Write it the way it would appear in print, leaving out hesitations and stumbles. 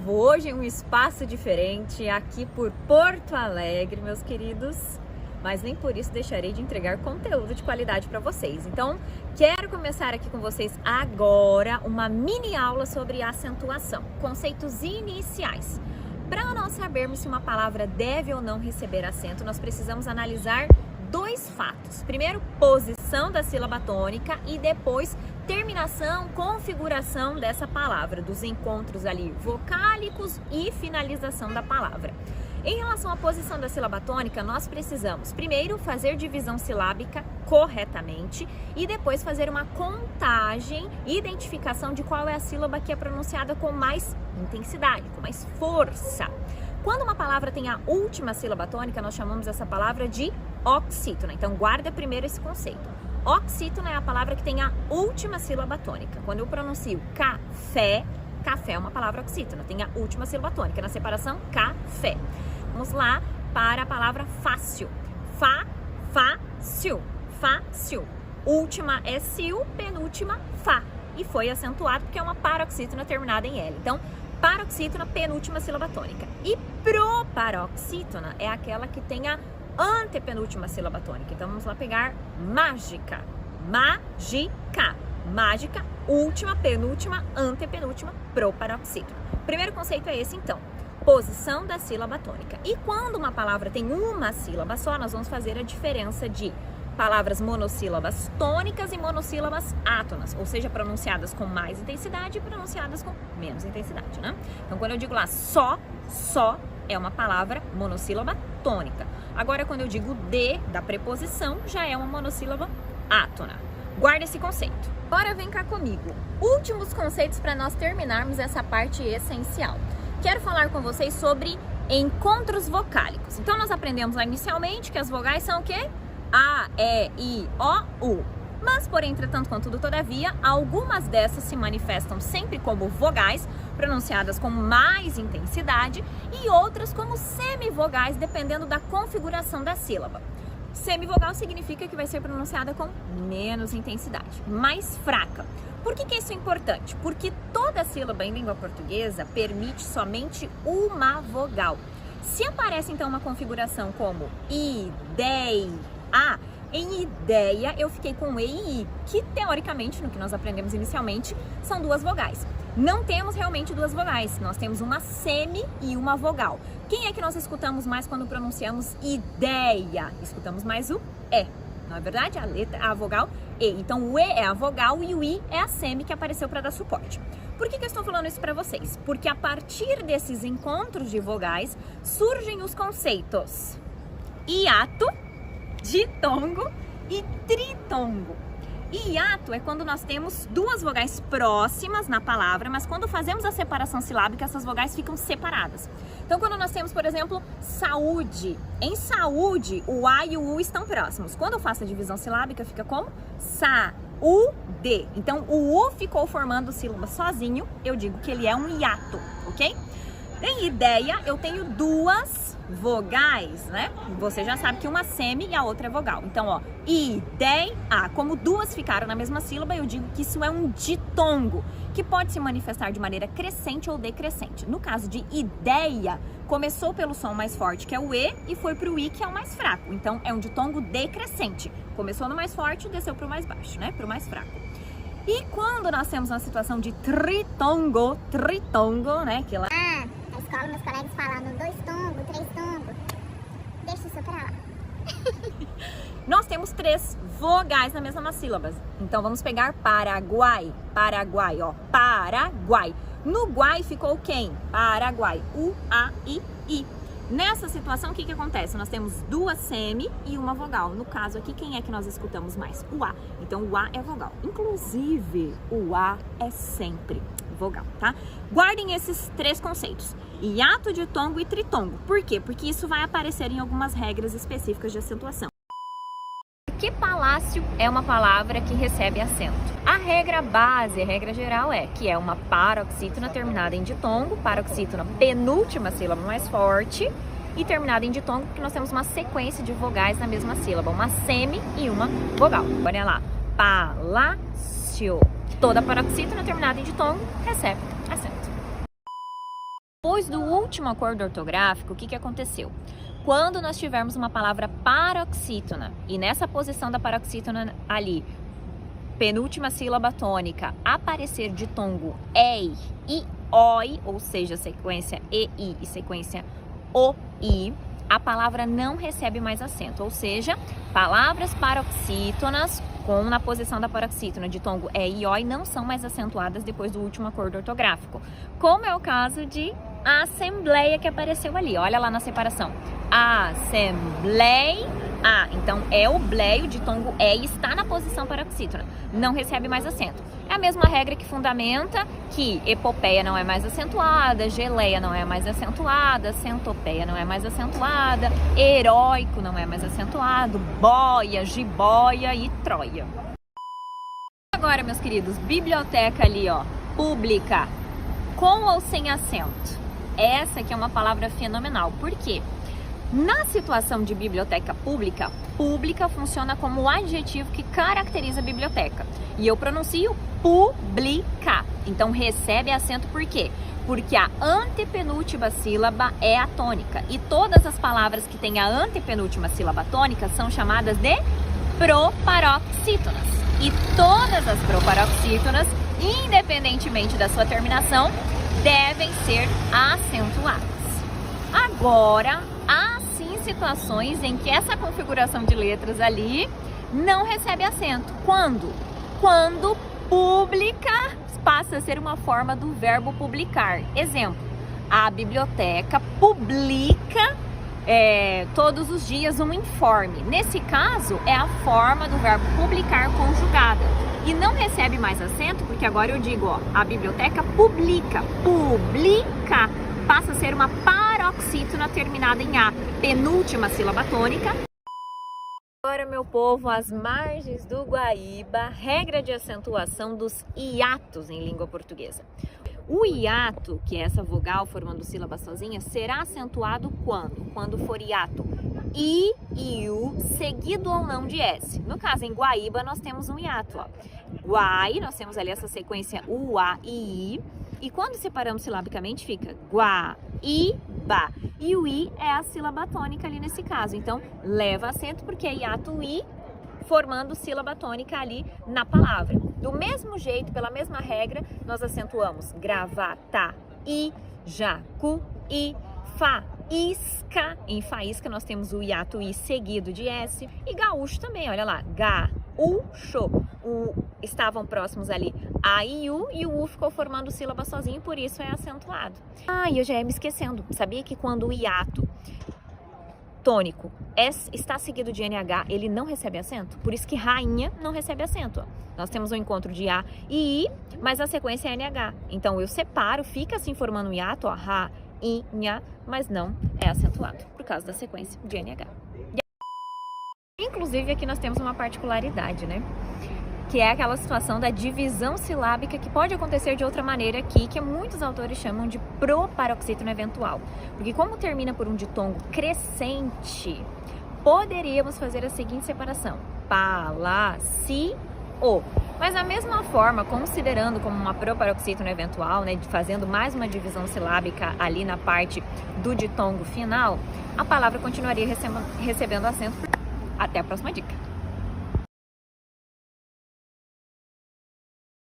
novo, hoje em um espaço diferente, aqui por Porto Alegre, meus queridos. Mas nem por isso deixarei de entregar conteúdo de qualidade para vocês. Então, quero começar aqui com vocês agora uma mini aula sobre acentuação, conceitos iniciais. Para nós sabermos se uma palavra deve ou não receber acento, nós precisamos analisar dois fatos. Primeiro, posição da sílaba tônica e depois terminação, configuração dessa palavra, dos encontros ali vocálicos e finalização da palavra. Em relação à posição da sílaba tônica, nós precisamos primeiro fazer divisão silábica corretamente e depois fazer uma contagem e identificação de qual é a sílaba que é pronunciada com mais intensidade, com mais força. Quando uma palavra tem a última sílaba tônica, nós chamamos essa palavra de oxítona. Então, guarda primeiro esse conceito. Oxítona é a palavra que tem a última sílaba tônica. Quando eu pronuncio café, café é uma palavra oxítona, tem a última sílaba tônica, na separação café. Vamos lá para a palavra fácil. Fácil. Fácil. Última é sil, penúltima fá. E foi acentuado porque é uma paroxítona terminada em L. Então, paroxítona, penúltima sílaba tônica. E proparoxítona é aquela que tem a antepenúltima sílaba tônica. Então, vamos lá pegar mágica. Mágica. Mágica, última, penúltima, antepenúltima, proparoxítona. Primeiro conceito é esse, então. Posição da sílaba tônica. E quando uma palavra tem uma sílaba só, nós vamos fazer a diferença de palavras monossílabas tônicas e monossílabas átonas, ou seja, pronunciadas com mais intensidade e pronunciadas com menos intensidade, né? Então, quando eu digo lá só é uma palavra monossílaba tônica. Agora, quando eu digo de, da preposição, já é uma monossílaba átona. Guarda esse conceito. Agora vem cá comigo. Últimos conceitos para nós terminarmos essa parte essencial. Quero falar com vocês sobre encontros vocálicos. Então, nós aprendemos lá inicialmente que as vogais são o quê? A, E, I, O, U. Mas, por entretanto, contudo, todavia, algumas dessas se manifestam sempre como vogais, pronunciadas com mais intensidade, e outras como semivogais, dependendo da configuração da sílaba. Semivogal significa que vai ser pronunciada com menos intensidade, mais fraca. Por que isso é importante? Porque toda sílaba em língua portuguesa permite somente uma vogal. Se aparece então uma configuração como ideia, em ideia eu fiquei com E e I, que teoricamente, no que nós aprendemos inicialmente, são duas vogais. Não temos realmente duas vogais, nós temos uma semi e uma vogal. Quem é que nós escutamos mais quando pronunciamos ideia? Escutamos mais o E, não é verdade? A vogal E. Então o E é a vogal e o I é a semi que apareceu para dar suporte. Por que eu estou falando isso para vocês? Porque a partir desses encontros de vogais surgem os conceitos hiato, ditongo e tritongo. E hiato é quando nós temos duas vogais próximas na palavra, mas quando fazemos a separação silábica, essas vogais ficam separadas. Então, quando nós temos, por exemplo, saúde, em saúde, o A e o U estão próximos. Quando eu faço a divisão silábica, fica como sa-u-de. Então, o U ficou formando sílaba sozinho, eu digo que ele é um hiato, ok? Em ideia, eu tenho duas vogais, né? Você já sabe que uma semi e a outra é vogal. Então, ó, ideia, como duas ficaram na mesma sílaba, eu digo que isso é um ditongo, que pode se manifestar de maneira crescente ou decrescente. No caso de ideia, começou pelo som mais forte, que é o E, e foi pro I, que é o mais fraco. Então, é um ditongo decrescente. Começou no mais forte e desceu pro mais baixo, né? Pro mais fraco. E quando nós temos uma situação de tritongo, né? Que lá... Na escola, meus colegas falando 2 tongos, 3 tongos. Deixa isso pra lá. Nós temos 3 vogais na mesma sílaba. Então, vamos pegar Paraguai. Paraguai, ó. Paraguai. No guai ficou quem? Paraguai. U, A, I. Nessa situação, o que acontece? Nós temos duas semi e uma vogal. No caso aqui, quem é que nós escutamos mais? O A. Então, o A é vogal. Inclusive, o A é sempre vogal, tá? Guardem esses 3 conceitos. Hiato, ditongo e tritongo. Por quê? Porque isso vai aparecer em algumas regras específicas de acentuação. Que palácio é uma palavra que recebe acento? A regra base, a regra geral é que é uma paroxítona terminada em ditongo, paroxítona penúltima sílaba mais forte e terminada em ditongo porque nós temos uma sequência de vogais na mesma sílaba, uma semi e uma vogal. Olha lá, palácio. Toda paroxítona terminada em ditongo recebe acento. Depois do último acordo ortográfico, o que aconteceu? Quando nós tivermos uma palavra paroxítona e nessa posição da paroxítona ali, penúltima sílaba tônica, aparecer ditongo EI e OI, ou seja, sequência EI e sequência OI, a palavra não recebe mais acento, ou seja, palavras paroxítonas na posição da paroxítona, ditongo EI e OI, não são mais acentuadas depois do último acordo ortográfico, como é o caso de assembleia que apareceu ali, olha lá na separação, assembleia, então é o bleio, ditongo E está na posição paroxítona, não recebe mais acento. É a mesma regra que fundamenta que epopeia não é mais acentuada, geleia não é mais acentuada, centopeia não é mais acentuada, heróico não é mais acentuado, boia, jiboia e Troia. Agora, meus queridos, biblioteca ali, ó, pública, com ou sem acento. Essa aqui é uma palavra fenomenal. Por quê? Na situação de biblioteca pública, pública funciona como o adjetivo que caracteriza a biblioteca. E eu pronuncio pública. Então recebe acento por quê? Porque a antepenúltima sílaba é a tônica. E todas as palavras que têm a antepenúltima sílaba tônica são chamadas de proparoxítonas. E todas as proparoxítonas, independentemente da sua terminação, devem ser acentuadas. Agora, há sim situações em que essa configuração de letras ali não recebe acento. Quando? Quando pública passa a ser uma forma do verbo publicar. Exemplo, a biblioteca publica todos os dias um informe. Nesse caso, é a forma do verbo publicar conjugada. E não recebe mais acento, porque agora eu digo, ó, a biblioteca publica, passa a ser uma paroxítona terminada em A, penúltima sílaba tônica. Agora, meu povo, às margens do Guaíba, regra de acentuação dos hiatos em língua portuguesa. O hiato, que é essa vogal formando sílaba sozinha, será acentuado quando? Quando for hiato I e U, seguido ou não de S. No caso, em Guaíba, nós temos um hiato, ó. Guai, nós temos ali essa sequência U, A e I. E quando separamos silabicamente, fica Guaíba. E o I é a sílaba tônica ali nesse caso. Então, leva acento porque é hiato I, formando sílaba tônica ali na palavra. Do mesmo jeito, pela mesma regra, nós acentuamos gravata, I, jacu, I, faísca. Em faísca nós temos o hiato I seguido de S. E gaúcho também, olha lá, gaúcho. Estavam próximos ali A e o U ficou formando sílaba sozinho, por isso é acentuado. E eu já ia me esquecendo. Sabia que quando o hiato tônico está seguido de NH, ele não recebe acento? Por isso que rainha não recebe acento. Ó. Nós temos um encontro de A e I, mas a sequência é NH. Então eu separo, fica assim formando um hiato, ó, rainha, mas não é acentuado, por causa da sequência de NH. Inclusive aqui nós temos uma particularidade, né? Que é aquela situação da divisão silábica que pode acontecer de outra maneira aqui, que muitos autores chamam de proparoxítona eventual. Porque como termina por um ditongo crescente, poderíamos fazer a seguinte separação: palacio. Mas da mesma forma, considerando como uma proparoxítona eventual, né, fazendo mais uma divisão silábica ali na parte do ditongo final, a palavra continuaria recebendo acento. Até a próxima dica!